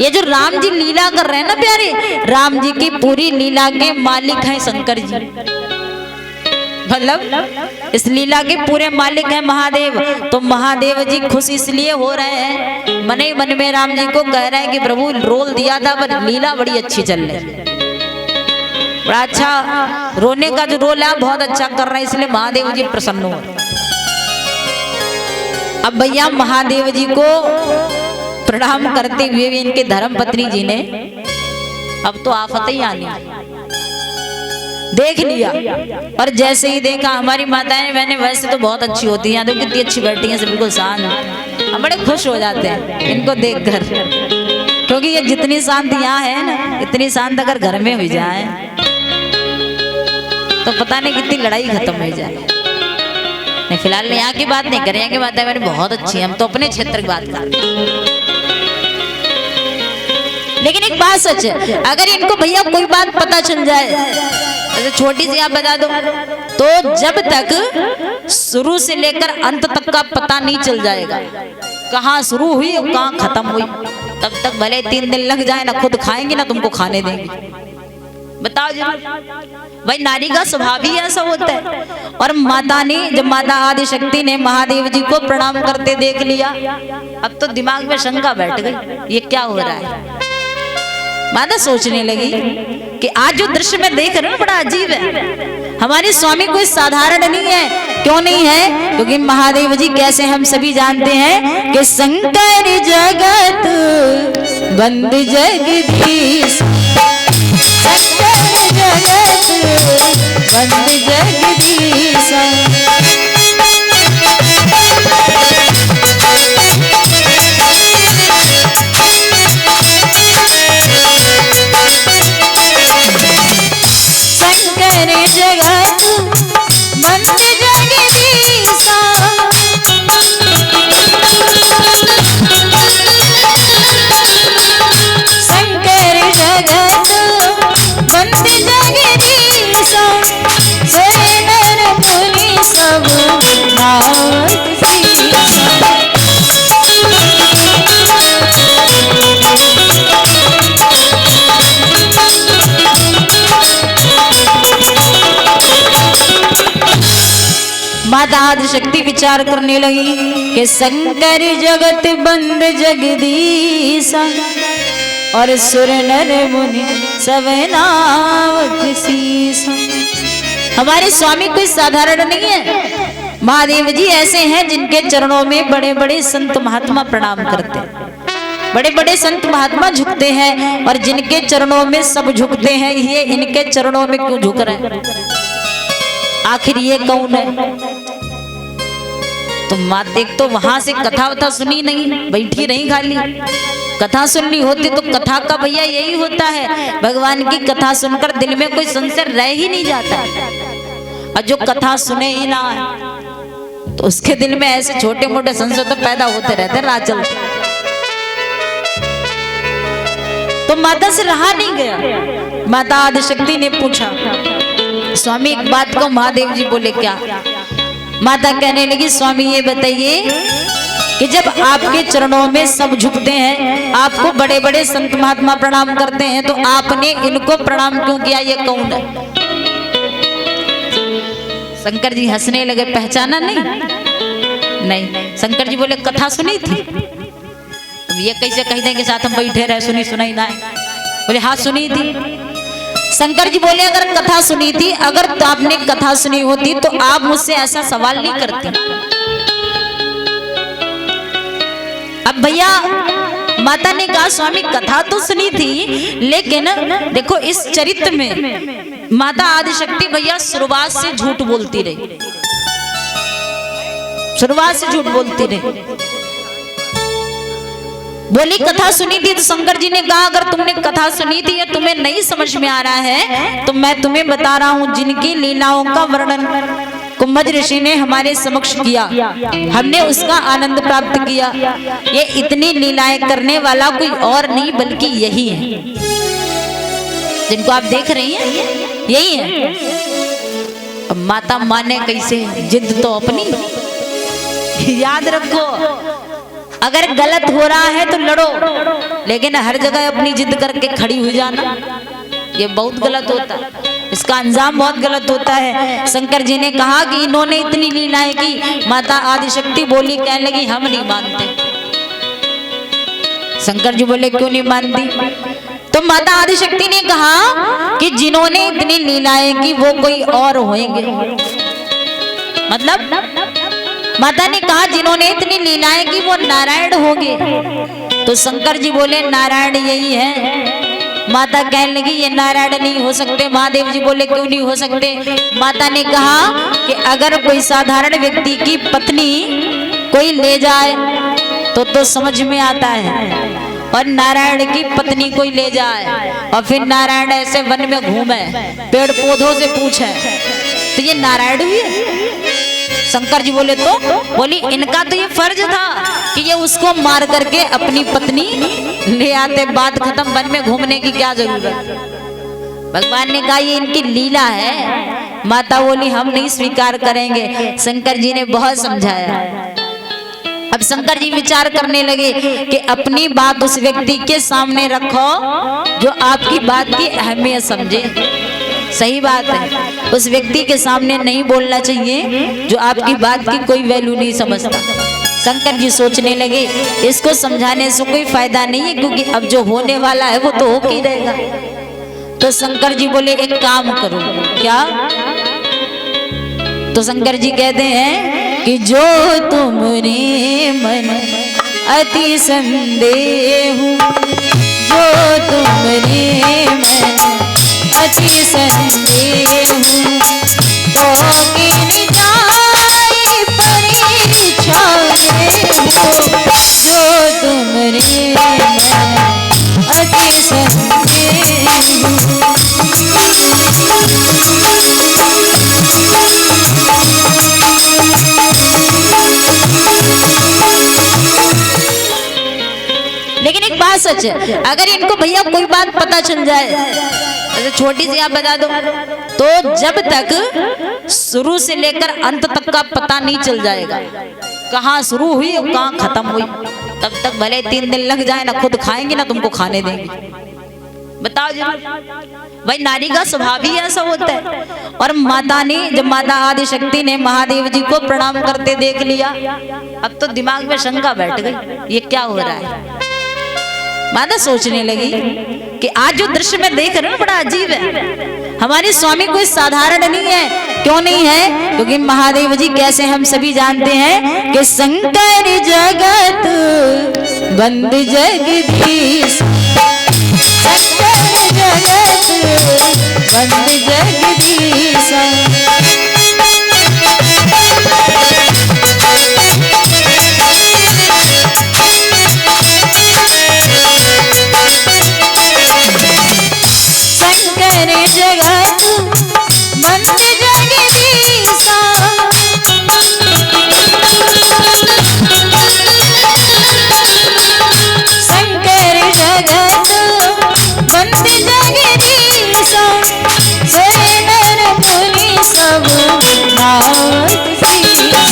ये जो राम जी लीला कर रहे हैं ना प्यारे, राम जी की पूरी लीला के मालिक हैं शंकर जी। मतलब इस लीला के पूरे मालिक हैं महादेव। तो महादेव जी खुश इसलिए हो रहे हैं, मन ही मन में राम जी को कह रहे हैं कि प्रभु रोल दिया था पर लीला बड़ी अच्छी चल रही, बड़ा अच्छा रोने का जो रोल है बहुत अच्छा कर रहे हैं, इसलिए महादेव जी प्रसन्न हो। अब भैया महादेव जी को प्रणाम करते हुए भी इनके धर्म पत्नी जी ने अब तो आफत ही आनी देख लिया। और जैसे ही देखा, हमारी माताएं बहनें वैसे तो बहुत अच्छी होती हैं, तो कितनी अच्छी बैठी हैं, सब बिल्कुल शांत। हम बड़े खुश हो जाते हैं इनको देखकर, क्योंकि ये जितनी शांत यहाँ है ना, इतनी शांत अगर घर में हो जाए तो पता नहीं कितनी लड़ाई खत्म हो जाए। नहीं, फिलहाल यहाँ की बात नहीं करें, यहाँ की बातें मैंने बहुत अच्छी है, हम तो अपने क्षेत्र की बात कर रहे हैं। लेकिन एक बात सच है, अगर इनको भैया कोई बात पता चल जाए, जैसे छोटी सी आप बता दो, तो जब तक शुरू से लेकर अंत तक का पता नहीं चल जाएगा, कहाँ शुरू हुई और कहाँ खत्म हुई, तब तक भले 3 दिन लग जाए ना, खुद खाएंगे ना तुमको खाने देंगे। बताओ जरूर, भाई नारी का स्वभाव ही ऐसा होता है। और माता ने, जब माता आदि शक्ति ने महादेव जी को प्रणाम करते देख लिया, अब तो दिमाग में शंका बैठ गई, ये क्या हो रहा है। माता सोचने लगी कि आज जो दृश्य में देख रहे हो बड़ा अजीब है, हमारे स्वामी कोई साधारण नहीं है। क्यों नहीं है? क्योंकि महादेव जी कैसे हम सभी जानते हैं कि शंकर जगत बंद जगदीश, शंकर जगत बंद जगदीश। जगत बंद जगदीशा, शंकर जगत बंद जगदीशा, सुर नर मुनि सब नाथ सीसा। माता आदि शक्ति विचार करने लगी कि शंकर जगत बंद जगदीशा, और सुर नर मुनि सब नाथ सीसा। हमारे स्वामी कोई साधारण नहीं है, महादेव जी ऐसे हैं जिनके चरणों में बड़े बड़े संत महात्मा प्रणाम करते हैं, बड़े बड़े संत महात्मा झुकते हैं, और जिनके चरणों में सब झुकते हैं ये इनके चरणों में क्यों झुक रहे हैं? आखिर ये कौन है? तो माता एक तो वहां से कथा वथा सुनी नहीं, बैठी रही खाली। कथा सुननी होती तो कथा का भैया यही होता है, भगवान की कथा सुनकर दिल में कोई संशय रह ही नहीं जाता। और जो कथा सुने ही ना तो उसके दिल में ऐसे छोटे मोटे संशय तो पैदा होते रहते हैं राह चलते। तो माता से रहा नहीं गया। माता आदिशक्ति ने पूछा, स्वामी एक बात को। महादेव जी बोले क्या? माता कहने लगी, स्वामी ये बताइए कि जब आपके चरणों में सब झुकते हैं, आपको बड़े बड़े संत महात्मा प्रणाम करते हैं, तो आपने इनको प्रणाम क्यों किया? ये कौन है? शंकर जी हंसने लगे। पहचाना नहीं? नहीं। शंकर जी बोले कथा सुनी थी। अब ये कैसे कह दें कि साथ हम बैठे रहे, सुनी सुनाई ना? बोले हाँ सुनी थी। शंकर जी बोले अगर कथा सुनी थी, अगर तो आपने कथा सुनी होती तो आप मुझसे ऐसा सवाल नहीं करती। अब भैया माता ने कहा, स्वामी कथा तो सुनी थी, लेकिन देखो इस चरित्र में माता आदिशक्ति भैया शुरुआत से झूठ बोलती रही, शुरुआत से झूठ बोलती रही। बोली कथा सुनी थी। तो शंकर जी ने कहा अगर तुमने कथा सुनी थी या तुम्हें नहीं समझ में आ रहा है तो मैं तुम्हें बता रहा हूं, जिनकी लीलाओं का वर्णन कुंभज ऋषि ने हमारे समक्ष किया, हमने उसका आनंद प्राप्त किया। ये इतनी लीलाएं करने वाला कोई और नहीं बल्कि यही है, जिनको आप देख रही हैं यही है। अब माता माने कैसे? जिद तो अपनी। याद रखो, अगर गलत हो रहा है तो लड़ो, लेकिन हर जगह अपनी जिद करके खड़ी हो जाना ये बहुत गलत होता है, इसका अंजाम बहुत गलत होता है। शंकर जी ने कहा कि इन्होंने इतनी लीलाएं की। माता आदिशक्ति बोली, कहने लगी हम नहीं मानते। शंकर जी बोले क्यों नहीं मानती? तो माता आदिशक्ति ने कहा कि जिन्होंने इतनी लीलाएं की वो कोई और होंगे। मतलब माता ने कहा जिन्होंने इतनी लीलाएं की वो नारायण होंगे। तो शंकर जी बोले नारायण यही है। माता कहने लगी ये नारायण नहीं हो सकते। महादेव जी बोले क्यों नहीं हो सकते? माता ने कहा कि अगर कोई साधारण व्यक्ति की पत्नी कोई ले जाए तो समझ में आता है, और नारायण की पत्नी कोई ले जाए और फिर नारायण ऐसे वन में घूमे, पेड़ पौधों से पूछे, तो ये नारायण हुए? शंकर जी बोले तो बोली इनका तो ये फर्ज था कि ये उसको मार करके अपनी पत्नी ले आते, बात खत्म, वन में घूमने की क्या जरूरत? भगवान ने कहा ये इनकी लीला है। माता बोली हम नहीं स्वीकार करेंगे। शंकर जी ने बहुत समझाया। अब शंकर जी विचार करने लगे कि अपनी बात उस व्यक्ति के सामने रखो जो आपकी बात की अहमियत समझे। सही बात है, उस व्यक्ति के सामने नहीं बोलना चाहिए जो आपकी बात की कोई वैल्यू नहीं समझता। शंकर जी सोचने लगे इसको समझाने से कोई फायदा नहीं है, क्योंकि अब जो होने वाला है वो तो हो ही रहेगा। तो शंकर जी बोले एक काम करो। क्या? तो शंकर जी कहते हैं कि जो तुमरे मन अति संदेह, जो तुमरे मन अति संदेह, तो किन जाए परीक्षा में, जो तुमरे मन अति संदेह। लेकिन एक बात सच है, अगर इनको भैया कोई बात पता चल जाए, जैसे छोटी सी आप बता दो, तो जब तक शुरू से लेकर अंत तक का पता नहीं चल जाएगा, कहाँ शुरू हुई और कहाँ खत्म हुई, तब तक भले 3 दिन लग जाए ना, खुद खाएंगे ना तुमको खाने देंगे। बताओ जरूर, भाई नारी का स्वभाव ही ऐसा होता है। और माता ने, जब माता आदिशक्ति ने महादेव जी को प्रणाम करते देख लिया, अब तो दिमाग में शंका बैठ गई, ये क्या हो रहा है। माता सोचने लगी कि आज जो दृश्य में देख रहे हो बड़ा अजीब है। हमारे स्वामी कोई साधारण नहीं है, क्यों नहीं है? क्योंकि महादेव जी कैसे हम सभी जानते हैं कि शंकर जगत बंद जगदीश, शंकर जगत बंद जगदीश। शंकर जगत बंद जगदीशा, शंकर जगत बंद जगदीशा, सुर नर मुनि सब नाथ सीसा।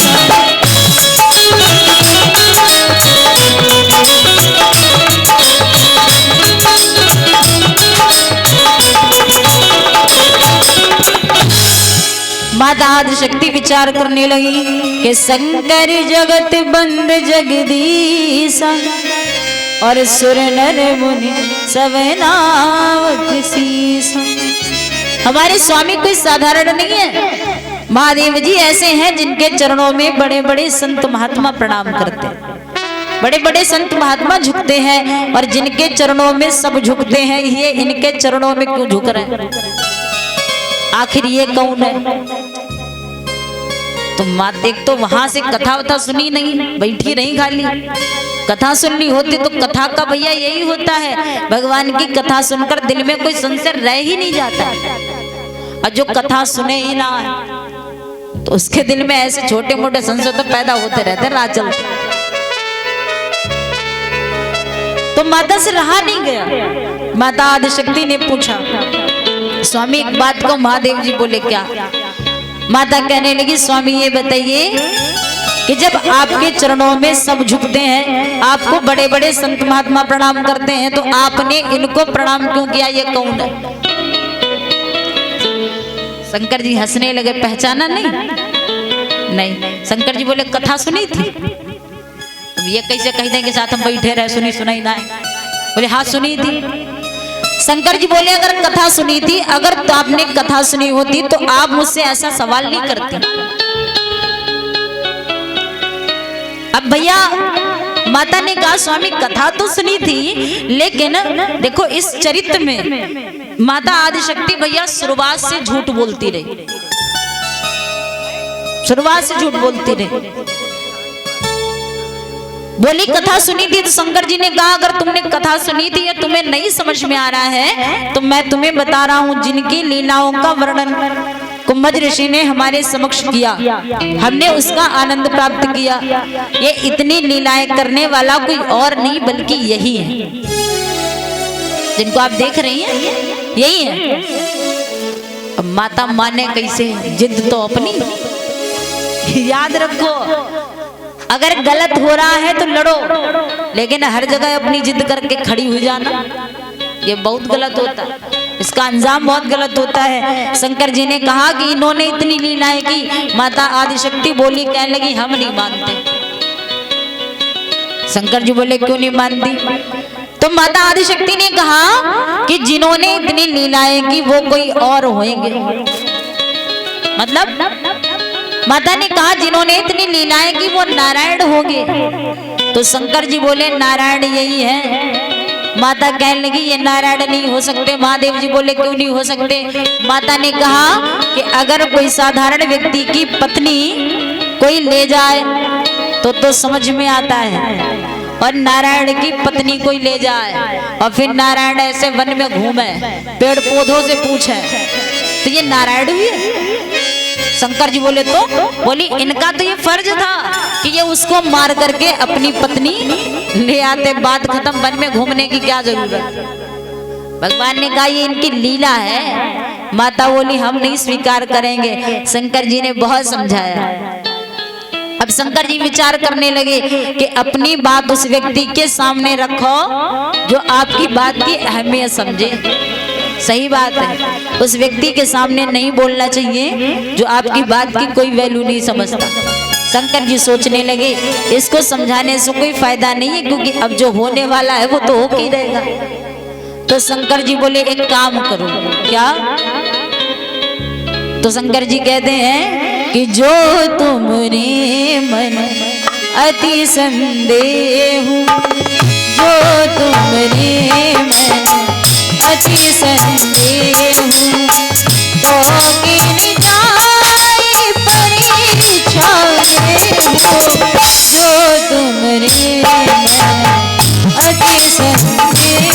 माता आदिशक्ति विचार करने लगी कि शंकर जगत बंद जगदीशा और सुर नर मुनि सब नाथ सीसा। हमारे स्वामी कोई साधारण नहीं है। महादेव जी ऐसे हैं जिनके चरणों में बड़े बड़े संत महात्मा प्रणाम करते हैं, बड़े बड़े संत महात्मा झुकते हैं, और जिनके चरणों में सब झुकते हैं, ये इनके चरणों में क्यों झुक रहे हैं? आखिर ये कौन है? तो माँ देख, तो वहां से कथा वथा सुनी नहीं, बैठी रही खाली। कथा सुननी होती तो कथा का भैया यही होता है, भगवान की कथा सुनकर दिल में कोई संशय रह ही नहीं जाता। और जो कथा सुने ही ना तो उसके दिल में ऐसे छोटे मोटे संशय तो पैदा होते रहते राह चलते। तो माता से रहा नहीं गया। माता आदिशक्ति ने पूछा, स्वामी एक बात को। महादेव जी बोले क्या? माता कहने लगी, स्वामी ये बताइए कि जब आपके चरणों में सब झुकते हैं, आपको बड़े बड़े संत महात्मा प्रणाम करते हैं, तो आपने इनको प्रणाम क्यों किया? ये कौन है? शंकर जी हंसने लगे। पहचाना नहीं? नहीं। शंकर जी बोले कथा सुनी थी। अब ये कैसे कह दें कि साथ हम बैठे रहे, सुनी सुनाई ना? बोले हाँ सुनी थी। शंकर जी बोले अगर कथा सुनी थी, अगर तो आपने कथा सुनी होती तो आप मुझसे ऐसा सवाल नहीं करती। अब भैया माता ने कहा, स्वामी कथा तो सुनी थी, लेकिन देखो इस चरित्र में माता आदिशक्ति भैया शुरुआत से झूठ बोलती रही, शुरुआत से झूठ बोलती रही। बोली कथा सुनी थी। तो शंकर जी ने कहा अगर तुमने कथा सुनी थी या तुम्हें नहीं समझ में आ रहा है तो मैं तुम्हें बता रहा हूं, जिनकी लीलाओं का वर्णन कुंभज ऋषि ने हमारे समक्ष किया, हमने उसका आनंद प्राप्त किया। ये इतनी लीलाएं करने वाला कोई और नहीं बल्कि यही है, जिनको आप देख रही हैं यही है। अब माता माने कैसे? जिद तो अपनी। याद रखो, अगर गलत हो रहा है तो लड़ो, लेकिन हर जगह अपनी जिद करके खड़ी हो जाना ये बहुत गलत होता है, इसका अंजाम बहुत गलत होता है। शंकर जी ने कहा कि इन्होंने इतनी लीलाएं की। माता आदिशक्ति बोली, कहने लगी हम नहीं मानते। शंकर जी बोले क्यों नहीं मानती? तो माता आदिशक्ति ने कहा कि जिन्होंने इतनी लीलाएं की वो कोई और होंगे। मतलब माता ने कहा जिन्होंने इतनी लीलाएं की वो नारायण होंगे। तो शंकर जी बोले नारायण यही है। माता कहने लगी ये नारायण नहीं हो सकते। महादेव जी बोले क्यों नहीं हो सकते? माता ने कहा कि अगर कोई साधारण व्यक्ति की पत्नी कोई ले जाए तो समझ में आता है, और नारायण की पत्नी कोई ले जाए और फिर नारायण ऐसे वन में घूमे, पेड़ पौधों से पूछे, तो ये नारायण हुए? शंकर जी बोले तो बोली इनका तो ये फर्ज था कि ये उसको मार करके अपनी पत्नी ले आते, बात खत्म, वन में घूमने की क्या जरूरत? भगवान ने कहा ये इनकी लीला है। माता बोली हम नहीं स्वीकार करेंगे। शंकर जी ने बहुत समझाया। अब शंकर जी विचार करने लगे कि अपनी बात उस व्यक्ति के सामने रखो जो आपकी बात की अहमियत समझे। सही बात है, उस व्यक्ति के सामने नहीं बोलना चाहिए जो आपकी बात की कोई वैल्यू नहीं समझता। शंकर जी सोचने लगे इसको समझाने से कोई फायदा नहीं है, क्योंकि अब जो होने वाला है वो तो हो ही रहेगा। तो शंकर जी बोले एक काम करो। क्या? तो शंकर जी कहते हैं कि जो तुमरे मन अति संदेह, जो तुमरे मन अति संदेह, तो किन जाए परीक्षा हो, जो तुमरे मन अति संदेह।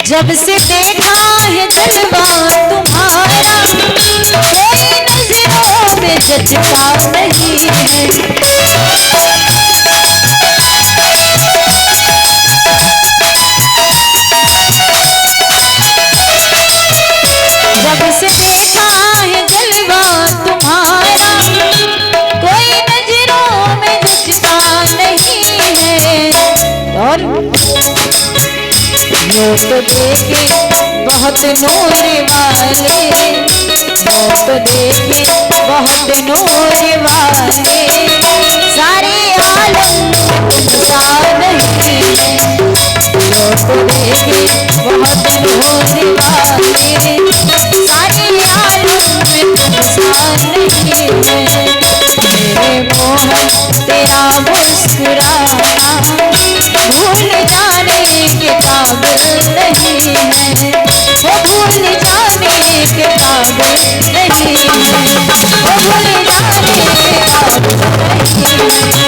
जब से देखा है जलवा तुम्हारा, कोई नजरों में जचता नहीं है। जब से देखा है जलवा तुम्हारा, कोई नजरों में जचता नहीं है। और यूं तो देखे बहुत नूर वाले, यूं तो देखे बहुत नूर वाले, सारे आलम सा नहीं है। यूं तो देखे बहुत नूर वाले, सारे आलम सा नहीं है। मेरे मोहन तेरा मुस्कुराना भूल जाने के काबिल नहीं है, वो भूल जाने के काबिल नहीं है, वो भूल जाने के काबिल नहीं है,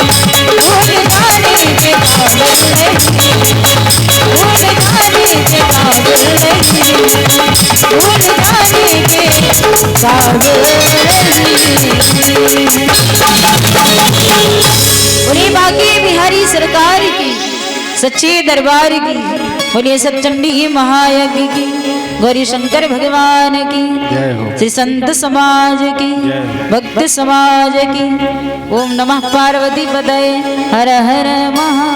भूल जाने के काबिल नहीं है, भूल जाने के काबिल नहीं है, भूल जाने के काबिल नहीं। बोले बांके बिहारी सरकार की, सच्चे दरबार की, बोलिए सतचंडी महायज्ञ की, गौरी शंकर भगवान की, श्री संत समाज की, भक्त समाज की। ओम नमः पार्वती पतये, हर हर महा